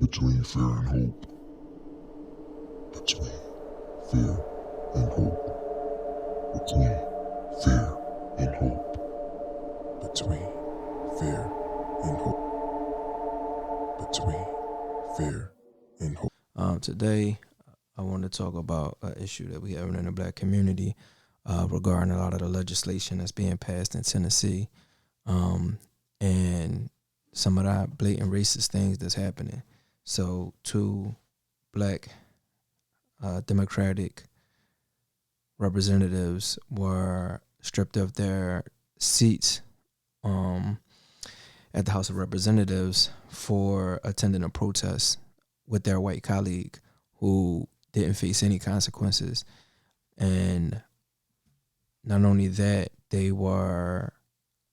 between fear and hope, between fear and hope, between fear and hope, between fear and hope, between fear and hope. Today, I want to talk about an issue that we have in the black community regarding a lot of the legislation that's being passed in Tennessee, and some of the blatant racist things that's happening. So, two black Democratic representatives were stripped of their seats um, at the House of Representatives for attending a protest with their white colleague who didn't face any consequences. And not only that, they were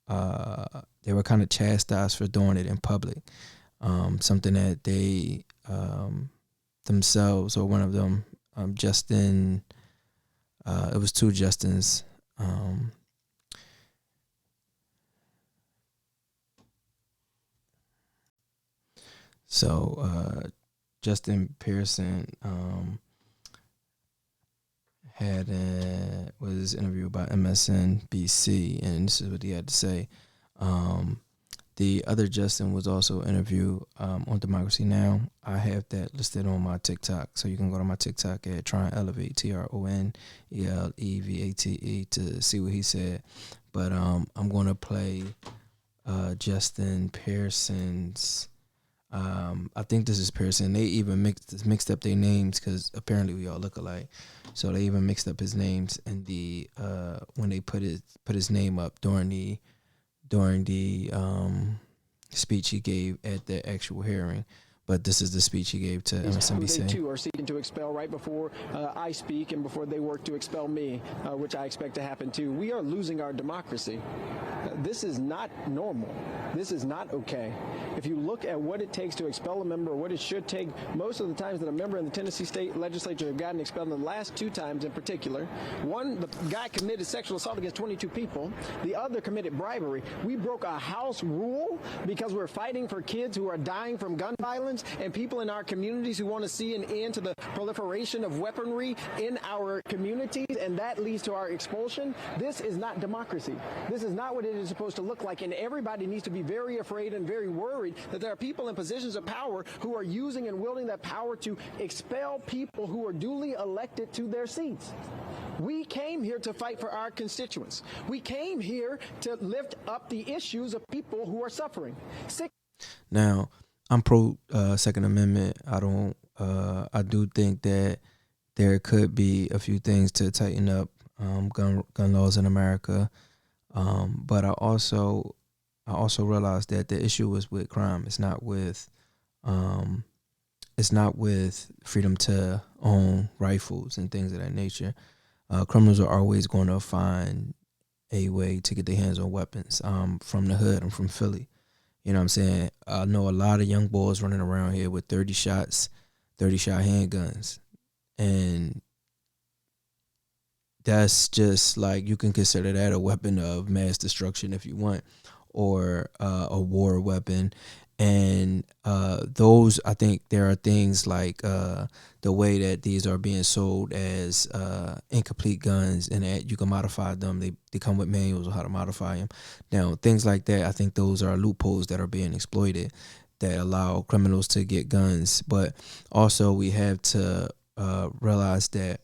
kind of chastised for doing it in public. Something that they themselves, or one of them, Justin, it was two Justins. Justin Pearson was interviewed by MSNBC, and this is what he had to say. The other Justin was also interviewed on Democracy Now! I have that listed on my TikTok, so you can go to my TikTok at Try and Elevate, TRONELEVATE, to see what he said. But I'm going to play Justin Pearson's. I think this is Pearson. They even mixed up their names because apparently we all look alike. So they even mixed up his names in the when they put his name up during the speech he gave at the actual hearing. But this is the speech he gave to MSNBC. They too are seeking to expel right before I speak and before they work to expel me, which I expect to happen too. We are losing our democracy. This is not normal. This is not okay. If you look at what it takes to expel a member, or what it should take, most of the times that a member in the Tennessee State Legislature have gotten expelled, in the last two times in particular, one, the guy committed sexual assault against 22 people. The other committed bribery. We broke a House rule because we're fighting for kids who are dying from gun violence and people in our communities who want to see an end to the proliferation of weaponry in our communities, and that leads to our expulsion. This is not democracy. This is not what it is supposed to look like, and everybody needs to be very afraid and very worried that there are people in positions of power who are using and wielding that power to expel people who are duly elected to their seats. We came here to fight for our constituents. We came here to lift up the issues of people who are suffering. Now, I'm pro Second Amendment. I do think that there could be a few things to tighten up gun laws in America. But I also realized that the issue is with crime. It's not with freedom to own rifles and things of that nature. Criminals are always going to find a way to get their hands on weapons. From the hood, I'm from Philly. You know what I'm saying? I know a lot of young boys running around here with 30-shot handguns. And that's just like, you can consider that a weapon of mass destruction if you want, or a war weapon. And those, I think there are things like the way that these are being sold as incomplete guns, and that you can modify them. They come with manuals on how to modify them. Now, things like that, I think those are loopholes that are being exploited that allow criminals to get guns. But also we have to realize that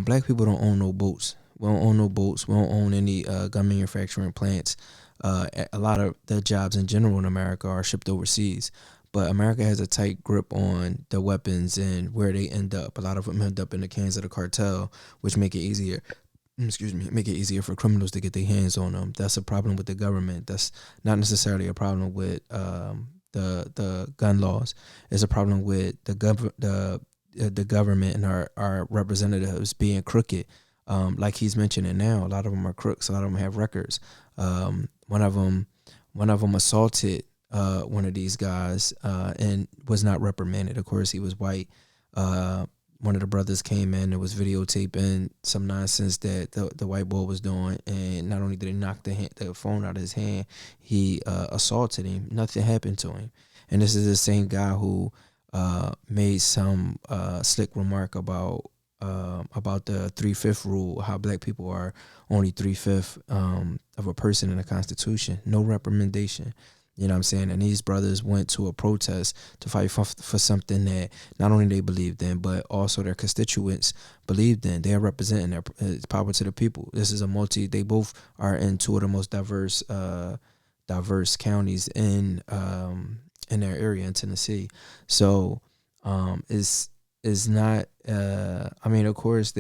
black people don't own no boats. We don't own no boats. We don't own any gun manufacturing plants. A lot of the jobs in general in America are shipped overseas, but America has a tight grip on the weapons and where they end up. A lot of them end up in the hands of the cartel, which make it easier for criminals to get their hands on them. That's a problem with the government. That's not necessarily a problem with the gun laws. It's a problem with the government and our representatives being crooked. Like he's mentioning now, a lot of them are crooks. A lot of them have records. One of them assaulted one of these guys and was not reprimanded. Of course, he was white. One of the brothers came in and was videotaping some nonsense that the white boy was doing, and not only did he knock the phone out of his hand, he assaulted him. Nothing happened to him. And this is the same guy who made some slick remark about the 3/5 rule, how black people are only 3/5 of a person in the Constitution, no reprimandation. You know what I'm saying? And these brothers went to a protest to fight for something that not only they believed in, but also their constituents believed in. They are representing their power to the people. This is they both are in two of the most diverse counties in their area in Tennessee. So it's not, I mean, of course,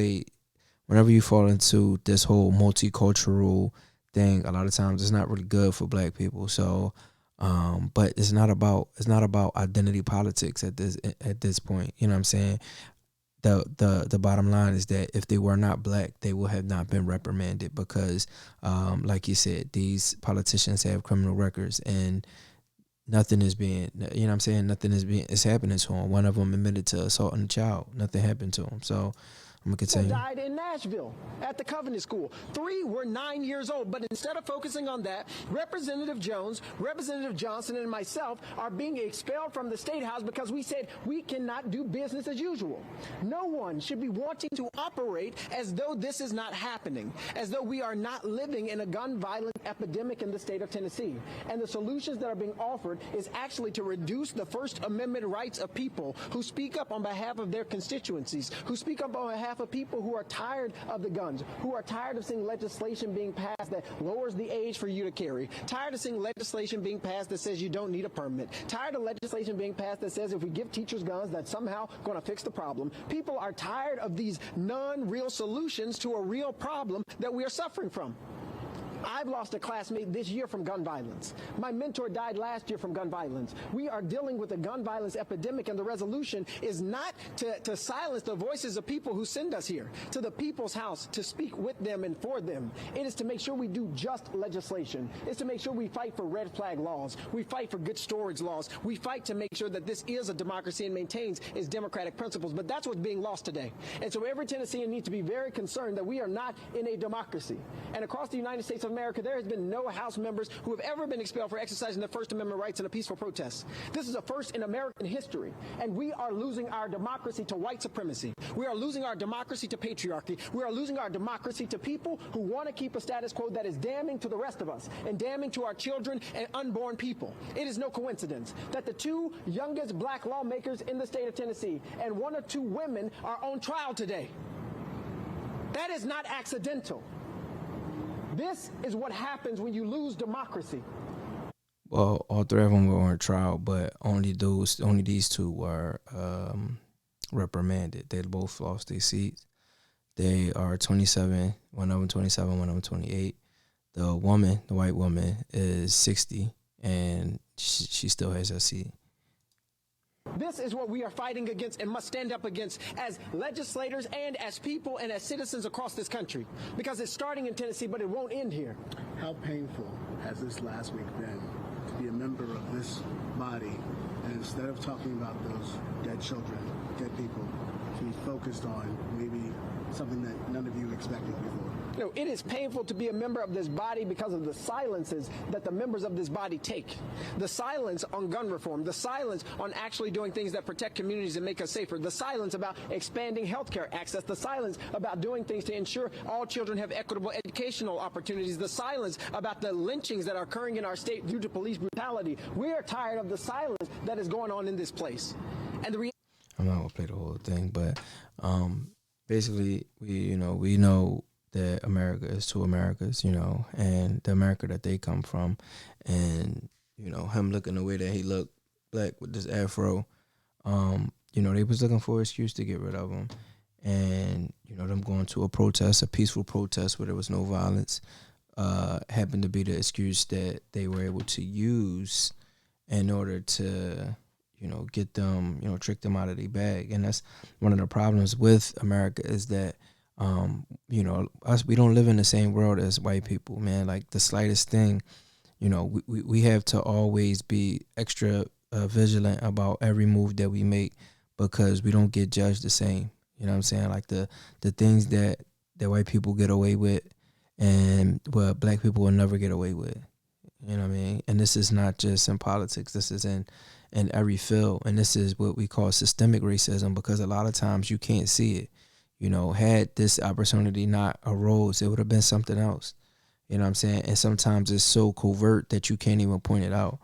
whenever you fall into this whole multicultural thing, a lot of times it's not really good for black people. So, but it's not about identity politics at this point. You know what I'm saying? The bottom line is that if they were not black, they would have not been reprimanded because, like you said, these politicians have criminal records and nothing is being, you know what I'm saying? It's happening to them. One of them admitted to assaulting a child. Nothing happened to him. So I'm going to continue. Died in Nashville at the Covenant School. 3 were 9 years old. But instead of focusing on that, Representative Jones, Representative Johnson, and myself are being expelled from the State House because we said we cannot do business as usual. No one should be wanting to operate as though this is not happening, as though we are not living in a gun violence epidemic in the state of Tennessee. And the solutions that are being offered is actually to reduce the First Amendment rights of people who speak up on behalf of their constituencies, who speak up on behalf of people who are tired of the guns, who are tired of seeing legislation being passed that lowers the age for you to carry, tired of seeing legislation being passed that says you don't need a permit, tired of legislation being passed that says if we give teachers guns, that's somehow going to fix the problem. People are tired of these non-real solutions to a real problem that we are suffering from. I've lost a classmate this year from gun violence. My mentor died last year from gun violence. We are dealing with a gun violence epidemic, and the resolution is not to silence the voices of people who send us here to the people's house to speak with them and for them. It is to make sure we do just legislation. It's to make sure we fight for red flag laws. We fight for good storage laws. We fight to make sure that this is a democracy and maintains its democratic principles. But that's what's being lost today. And so every Tennessean needs to be very concerned that we are not in a democracy. And across the United States of America, there has been no House members who have ever been expelled for exercising their First Amendment rights in a peaceful protest. This is a first in American history, and we are losing our democracy to white supremacy. We are losing our democracy to patriarchy. We are losing our democracy to people who want to keep a status quo that is damning to the rest of us and damning to our children and unborn people. It is no coincidence that the 2 youngest black lawmakers in the state of Tennessee and 1 or 2 women are on trial today. That is not accidental. This is what happens when you lose democracy. Well, all 3 of them were on trial, but only these 2 were reprimanded. They both lost their seats. They are 27, one of them 27, one of them 28. The white woman, is 60, and she still has her seat. This is what we are fighting against and must stand up against as legislators and as people and as citizens across this country, because it's starting in Tennessee, but it won't end here. How painful has this last week been to be a member of this body, and instead of talking about those dead children, dead people, to be focused on maybe something that none of you expected before? You know, it is painful to be a member of this body because of the silences that the members of this body take. The silence on gun reform, the silence on actually doing things that protect communities and make us safer, the silence about expanding healthcare access, the silence about doing things to ensure all children have equitable educational opportunities, the silence about the lynchings that are occurring in our state due to police brutality. We are tired of the silence that is going on in this place. And I'm not going to play the whole thing, but basically, we know that America is 2 Americas, and the America that they come from, and, him looking the way that he looked, black with this afro, they was looking for an excuse to get rid of him. And, them going to a protest, a peaceful protest where there was no violence, happened to be the excuse that they were able to use in order to, get them, trick them out of their bag. And that's one of the problems with America is that, we don't live in the same world as white people, man. Like the slightest thing, we have to always be extra vigilant about every move that we make because we don't get judged the same. You know what I'm saying? Like the things that white people get away with and what black people will never get away with. You know what I mean? And this is not just in politics. This is in in every field. And this is what we call systemic racism, because a lot of times you can't see it. You know, had this opportunity not arose, it would have been something else. You know what I'm saying? And sometimes it's so covert that you can't even point it out.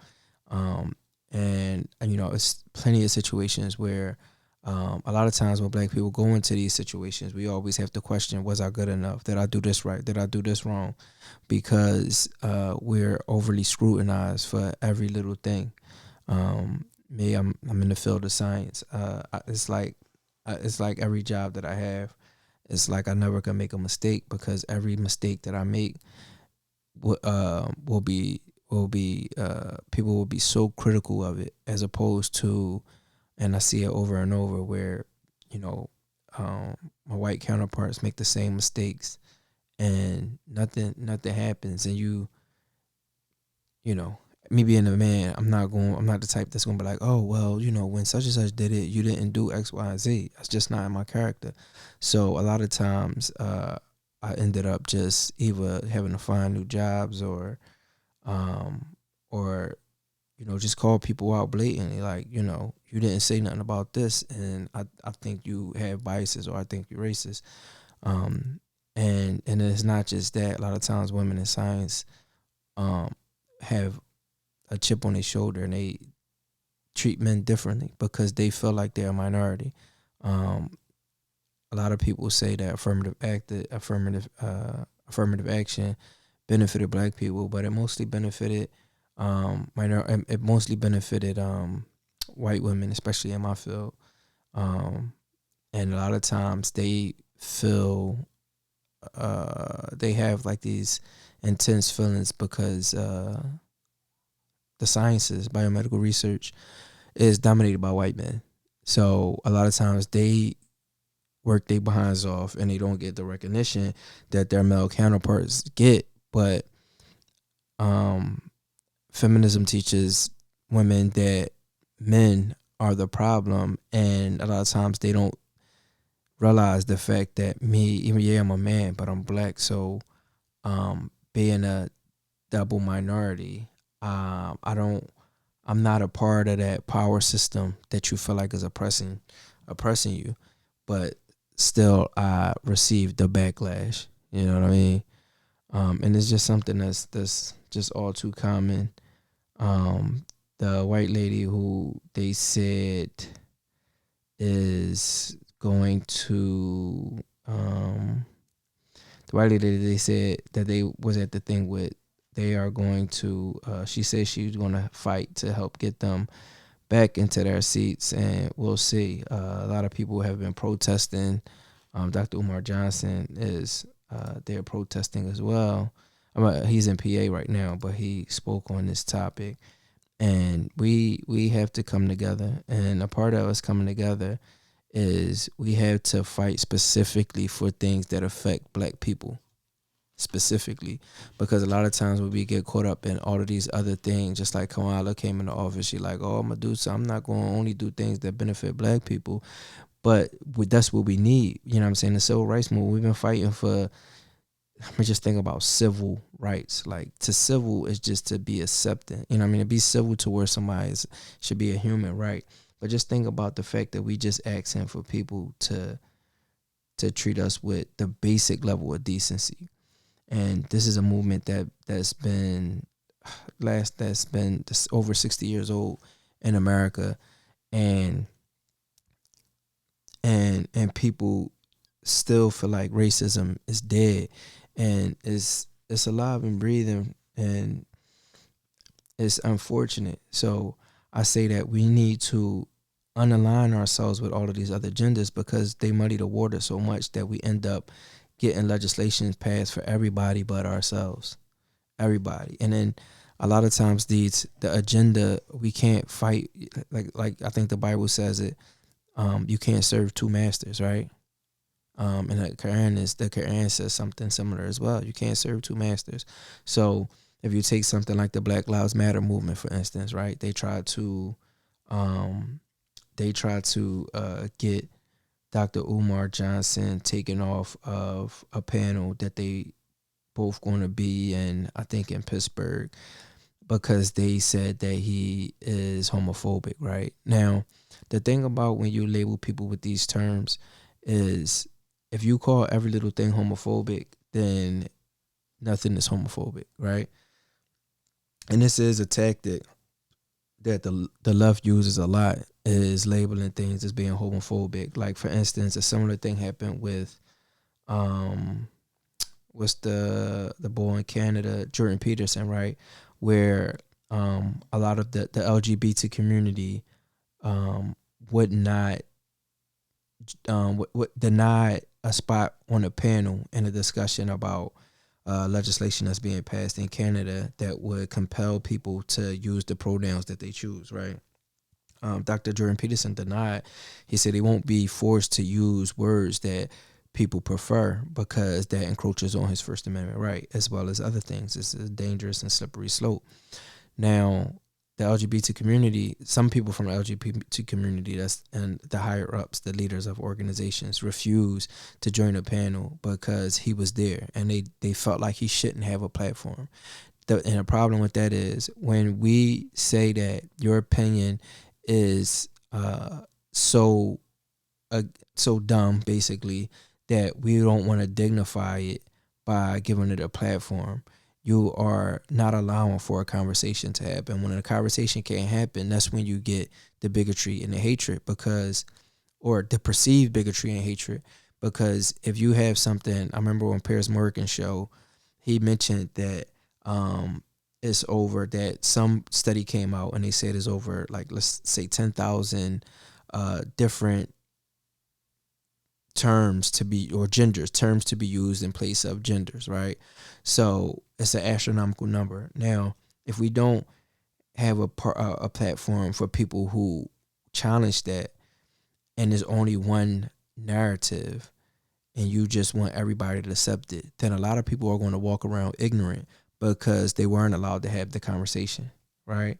And you know, it's plenty of situations where a lot of times when black people go into these situations, we always have to question, was I good enough? Did I do this right? Did I do this wrong? Because we're overly scrutinized for every little thing. Me, I'm in the field of science. It's like every job that I have, it's like I never can make a mistake, because every mistake that I make will be people will be so critical of it, as opposed to, and I see it over and over where, you know, my white counterparts make the same mistakes and nothing happens. And you know, me being a man, I'm not the type that's gonna be like, oh well, you know, when such and such did it, you didn't do X, Y, and Z. That's just not in my character. So a lot of times I ended up just either having to find new jobs or you know, just call people out blatantly, like, you know, you didn't say nothing about this, and I think you have biases, or I think you're racist. And it's not just that. A lot of times women in science have a chip on their shoulder, and they treat men differently because they feel like they're a minority. A lot of people say that affirmative action benefited black people, but it mostly benefited white women, especially in my field. And a lot of times they feel they have like these intense feelings because the sciences, biomedical research, is dominated by white men. So a lot of times they work their behinds off and they don't get the recognition that their male counterparts get. But feminism teaches women that men are the problem, and a lot of times they don't realize the fact that I'm a man, but I'm black. So being a double minority, I'm not a part of that power system that you feel like is oppressing you, but still I received the backlash. You know what I mean? And it's just something that's just all too common. The white lady who they said is going to the white lady they said that they was at the thing with, they are going to she said she was going to fight to help get them back into their seats, and we'll see. A lot of people have been protesting. Dr. Umar Johnson is they're protesting as well. He's in PA right now, but he spoke on this topic. And we have to come together. And a part of us coming together is we have to fight specifically for things that affect black people. Specifically, because a lot of times when we get caught up in all of these other things, just like Kamala came into office, she like, oh, I'm gonna do something. I'm not going to only do things that benefit black people, but that's what we need. You know what I'm saying? The civil rights movement, we've been fighting for. I mean, just think about civil rights. Like, to civil is just to be accepted. You know what I mean? To be civil towards somebody should be a human right. But just think about the fact that we just asking for people to treat us with the basic level of decency. And this is a movement that's been over 60 years old in America, and people still feel like racism is dead, and it's alive and breathing, and it's unfortunate. So I say that we need to unalign ourselves with all of these other agendas, because they muddy the water so much that we end up getting legislation passed for everybody but ourselves. Everybody. And then a lot of times the agenda, we can't fight, like I think the Bible says it, you can't serve two masters, right? And the Quran says something similar as well. You can't serve two masters. So if you take something like the Black Lives Matter movement, for instance, right? They try to get Dr. Umar Johnson taken off of a panel that they both going to be in, I think, in Pittsburgh. because they said that he is homophobic, right? Now, the thing about when you label people with these terms is if you call every little thing homophobic, then nothing is homophobic, right? And this is a tactic that the left uses a lot, is labeling things as being homophobic. Like, for instance, a similar thing happened with what's the boy in Canada, Jordan Peterson, right? Where a lot of the LGBT community would not would deny a spot on a panel in a discussion about legislation that's being passed in Canada that would compel people to use the pronouns that they choose, right? Dr. Jordan Peterson denied. He said he won't be forced to use words that people prefer because that encroaches on his First Amendment right, as well as other things. It's a dangerous and slippery slope. Now, the LGBT community, some people from the LGBT community, that's and the higher ups, the leaders of organizations, refuse to join a panel because he was there, and they felt like he shouldn't have a platform. And the problem with that is when we say that your opinion is so dumb, basically, that we don't want to dignify it by giving it a platform, you are not allowing for a conversation to happen. When a conversation can't happen, that's when you get the bigotry and the hatred, or the perceived bigotry and hatred. Because if you have something, I remember on Piers Morgan's show, he mentioned that it's over, that some study came out and they said it's over, like, let's say 10,000 different terms to be, or terms to be used in place of genders, right? So it's an astronomical number. Now, if we don't have a platform for people who challenge that, and there's only one narrative, and you just want everybody to accept it, then a lot of people are going to walk around ignorant because they weren't allowed to have the conversation, right?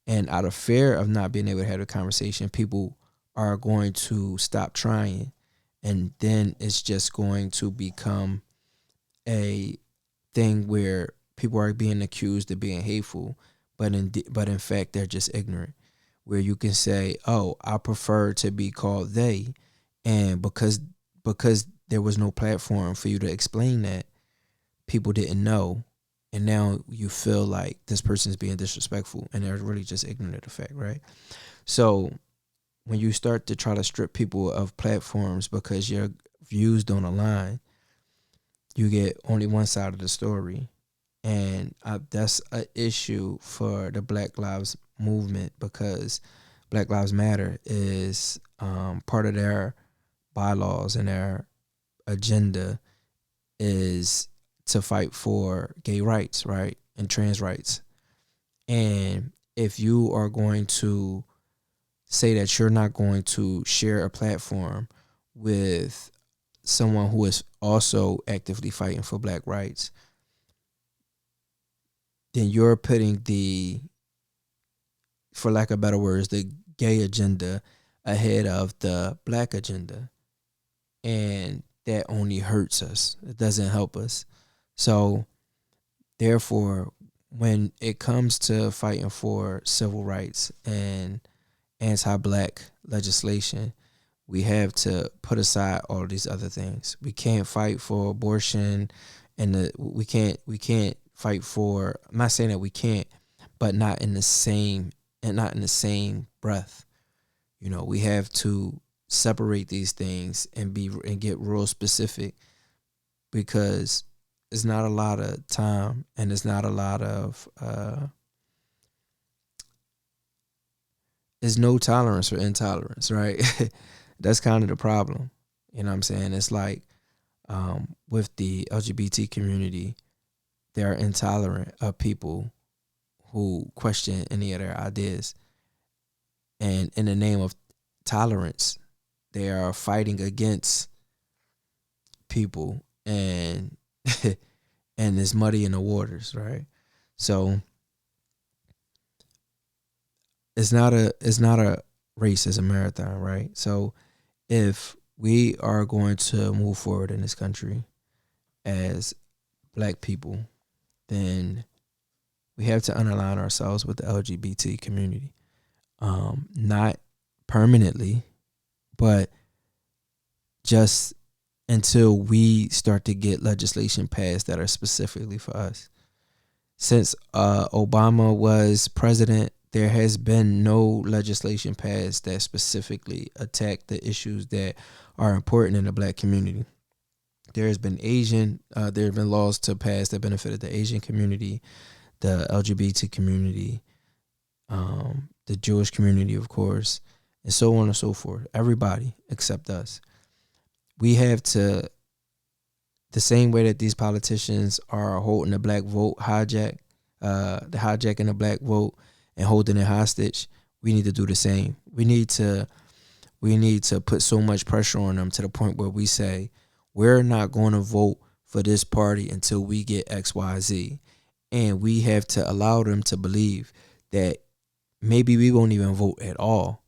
And out of fear of not being able to have the conversation, people are going to stop trying. And then it's just going to become a thing where people are being accused of being hateful, but in fact they're just ignorant. Where you can say, "Oh, I prefer to be called they," and because there was no platform for you to explain that, people didn't know, and now you feel like this person is being disrespectful, and they're really just ignorant of the fact, right? So when you start to try to strip people of platforms because your views don't align, you get only one side of the story. And that's an issue for the Black Lives movement, because Black Lives Matter is part of their bylaws and their agenda is to fight for gay rights, right? And trans rights. And if you are going to say that you're not going to share a platform with someone who is also actively fighting for black rights, then you're putting for lack of better words, the gay agenda ahead of the black agenda. And that only hurts us. It doesn't help us. So therefore, when it comes to fighting for civil rights and anti-black legislation, we have to put aside all of these other things. We can't fight for abortion, and we can't fight for. I'm not saying that we can't, but not in the same breath. You know, we have to separate these things and get real specific, because it's not a lot of time and it's not a lot of there's no tolerance for intolerance, right? That's kind of the problem. You know what I'm saying? It's like with the LGBT community, they're intolerant of people who question any of their ideas. And in the name of tolerance, they are fighting against people, and and it's muddy in the waters, right? So it's not a race, it's a marathon, right? So if we are going to move forward in this country as black people, then We have to unalign ourselves with the LGBT community. Not permanently, but just until we start to get legislation passed that are specifically for us. Since Obama was president, there has been no legislation passed that specifically attack the issues that are important in the black community. There has been there have been laws to pass that benefited the Asian community, the LGBT community, the Jewish community, of course, and so on and so forth. Everybody except us. We have to, the same way that these politicians are holding the black vote the hijacking the black vote and holding it hostage, we need to do the same. We need to put so much pressure on them to the point where we say, we're not going to vote for this party until we get X, Y, Z. And we have to allow them to believe that maybe we won't even vote at all.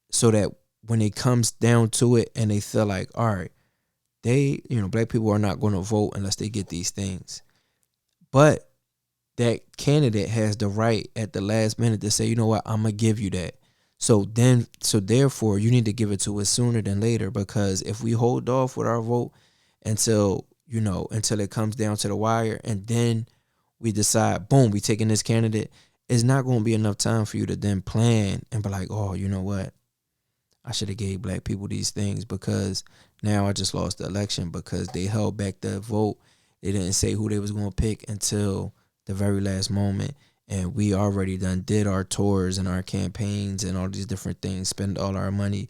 So that when it comes down to it and they feel like, all right, black people are not going to vote unless they get these things. But that candidate has the right at the last minute to say, you know what, I'm going to give you that. So therefore, you need to give it to us sooner than later, because if we hold off with our vote until it comes down to the wire and then we decide, boom, we taking this candidate, it's not going to be enough time for you to then plan and be like, oh, you know what? I should have gave black people these things because now I just lost the election because they held back the vote. They didn't say who they was going to pick until the very last moment. And we already did our tours and our campaigns and all these different things, spend all our money,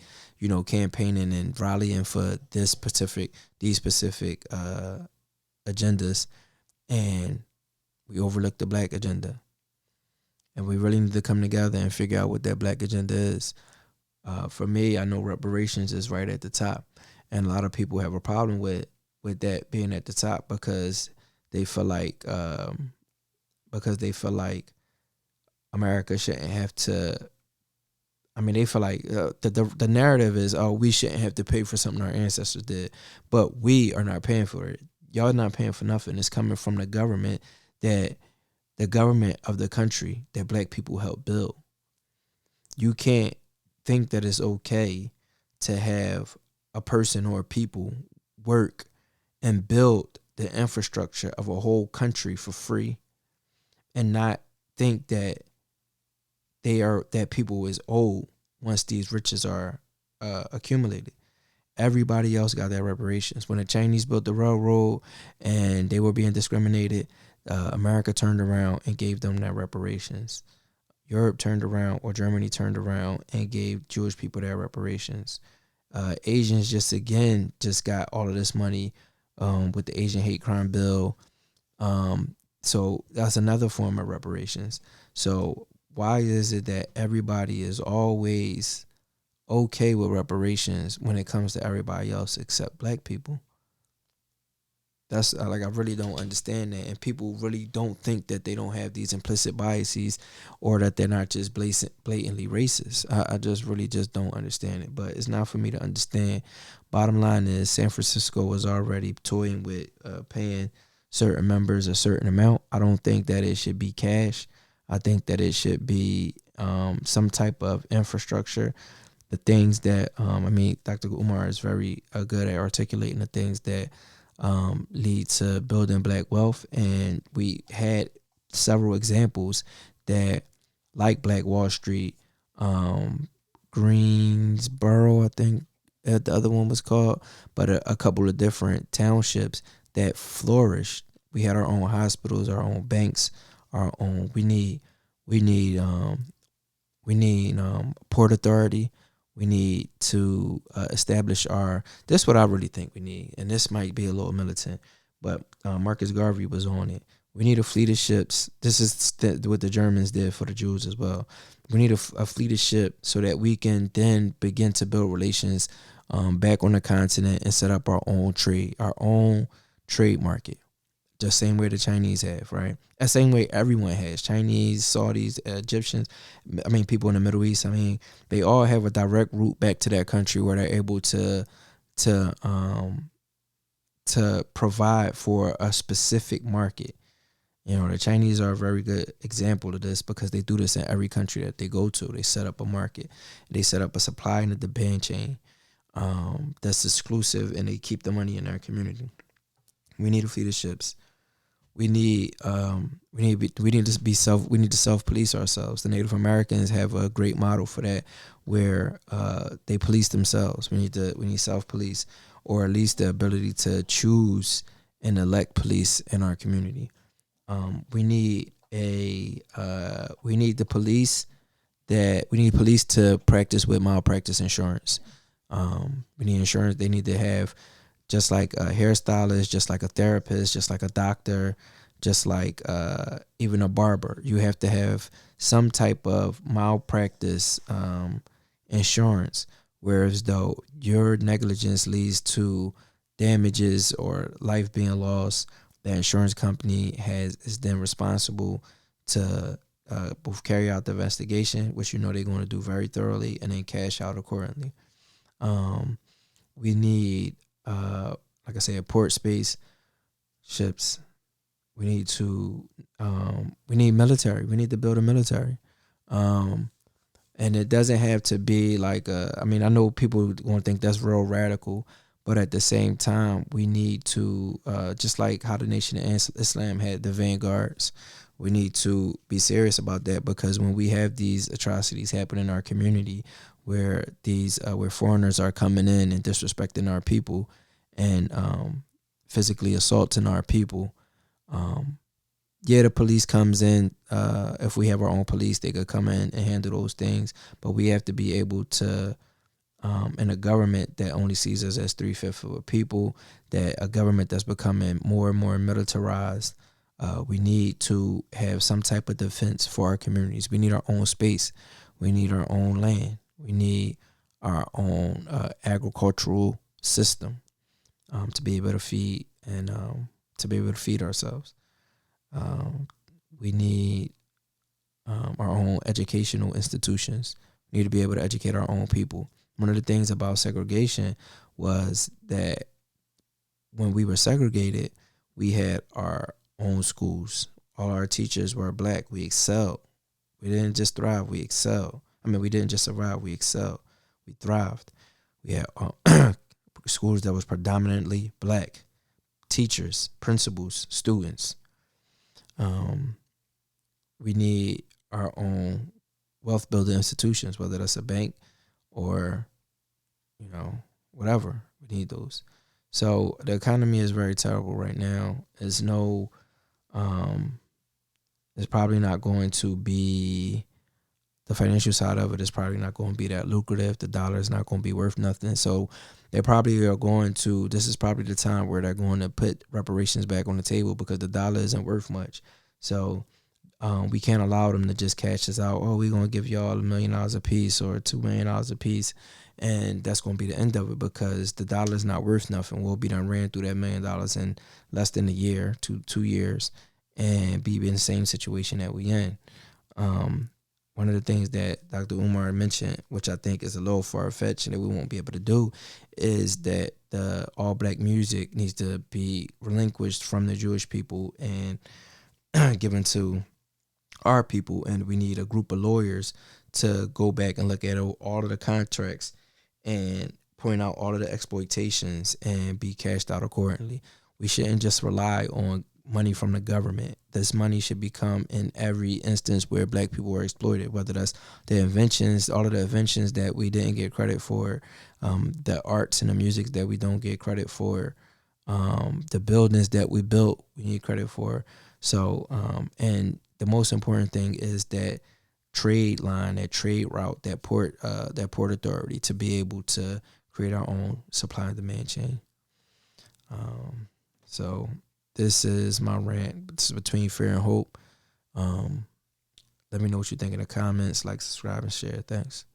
campaigning and rallying for these specific agendas. And we overlooked the black agenda. And we really need to come together and figure out what that black agenda is. For me, I know reparations is right at the top. And a lot of people have a problem with that being at the top because they feel like America shouldn't have to. I mean, they feel like the narrative is, oh, we shouldn't have to pay for something our ancestors did, but we are not paying for it. Y'all not paying for nothing. It's coming from the government of the country that black people helped build. You can't think that it's okay to have a person or people work and build the infrastructure of a whole country for free and not think that that people is owed once these riches are accumulated. Everybody else got their reparations. When the Chinese built the railroad and they were being discriminated, America turned around and gave them their reparations. Europe turned around, or Germany turned around and gave Jewish people their reparations. Asians just got all of this money with the Asian hate crime bill. So that's another form of reparations. So why is it that everybody is always okay with reparations when it comes to everybody else except black people? That's I really don't understand that. And people really don't think that they don't have these implicit biases or that they're not just blatantly racist. I just really don't understand it. But it's not for me to understand. Bottom line is San Francisco was already toying with paying certain members a certain amount. I don't think that it should be cash. I think that it should be some type of infrastructure. The things that, Dr. Umar is very good at articulating the things that lead to building black wealth. And we had several examples that, like Black Wall Street, Greensboro, I think the other one was called, but a couple of different townships that flourished. We had our own hospitals, our own banks, our own. We need Port Authority. We need to establish this is what I really think we need, and this might be a little militant, but Marcus Garvey was on it. We need a fleet of ships. This is what the Germans did for the Jews as well. We need a fleet of ships so that we can then begin to build relations back on the continent and set up our own trade market. The same way the Chinese have, right? The same way everyone has. Chinese, Saudis, Egyptians, people in the Middle East, they all have a direct route back to that country where they're able to provide for a specific market. The Chinese are a very good example of this because they do this in every country that they go to. They set up a market. They set up a supply and a demand chain that's exclusive, and they keep the money in their community. We need to feed the ships. We need to self-police ourselves. The Native Americans have a great model for that, where they police themselves. We need self-police, or at least the ability to choose and elect police in our community. We need police to practice with malpractice insurance. We need insurance. They need to have, just like a hairstylist, just like a therapist, just like a doctor, just like even a barber. You have to have some type of malpractice insurance, whereas though your negligence leads to damages or life being lost, the insurance company is then responsible to both carry out the investigation, which they're going to do very thoroughly, and then cash out accordingly. We need, like I said, port space, ships. We need military. We need to build a military. And it doesn't have to be like I know people want to think that's real radical, but at the same time, we need to, just like how the Nation of Islam had the vanguards, we need to be serious about that, because when we have these atrocities happen in our community, where where foreigners are coming in and disrespecting our people and physically assaulting our people, the police comes in. If we have our own police, they could come in and handle those things, but we have to be able to, in a government that only sees us as 3/5 of a people, that a government that's becoming more and more militarized, we need to have some type of defense for our communities. We need our own space. We need our own land. We need our own agricultural system to be able to feed and to be able to feed ourselves. We need our own educational institutions. We need to be able to educate our own people. One of the things about segregation was that when we were segregated, we had our own schools. All our teachers were black. We excelled. We didn't just thrive, we excelled. We didn't just survive, we excelled. We thrived. We had schools that was predominantly black. Teachers, principals, students. We need our own wealth building institutions, whether that's a bank or, whatever. We need those. So the economy is very terrible right now. It's probably not going to be, the financial side of it is probably not going to be that lucrative. The dollar is not going to be worth nothing. So they probably are this is probably the time where they're going to put reparations back on the table, because the dollar isn't worth much. So we can't allow them to just cash us out. Oh, we're going to give y'all $1 million a piece or $2 million a piece, and that's going to be the end of it, because the dollar is not worth nothing. We'll be done ran through that $1 million in less than a year, 2 years, and be in the same situation that we in. One of the things that Dr. Umar mentioned, which I think is a little far-fetched and that we won't be able to do, is that the all-black music needs to be relinquished from the Jewish people and given to our people. And we need a group of lawyers to go back and look at all of the contracts and point out all of the exploitations and be cashed out accordingly. We shouldn't just rely on money from the government. This money should become in every instance where black people were exploited, whether that's the inventions, all of the inventions that we didn't get credit for, the arts and the music that we don't get credit for, the buildings that we built, we need credit for. So, and the most important thing is that trade line, that trade route, that port authority, to be able to create our own supply and demand chain. So this is my rant. This is between fear and hope. Let me know what you think in the comments. Like, subscribe, and share. Thanks.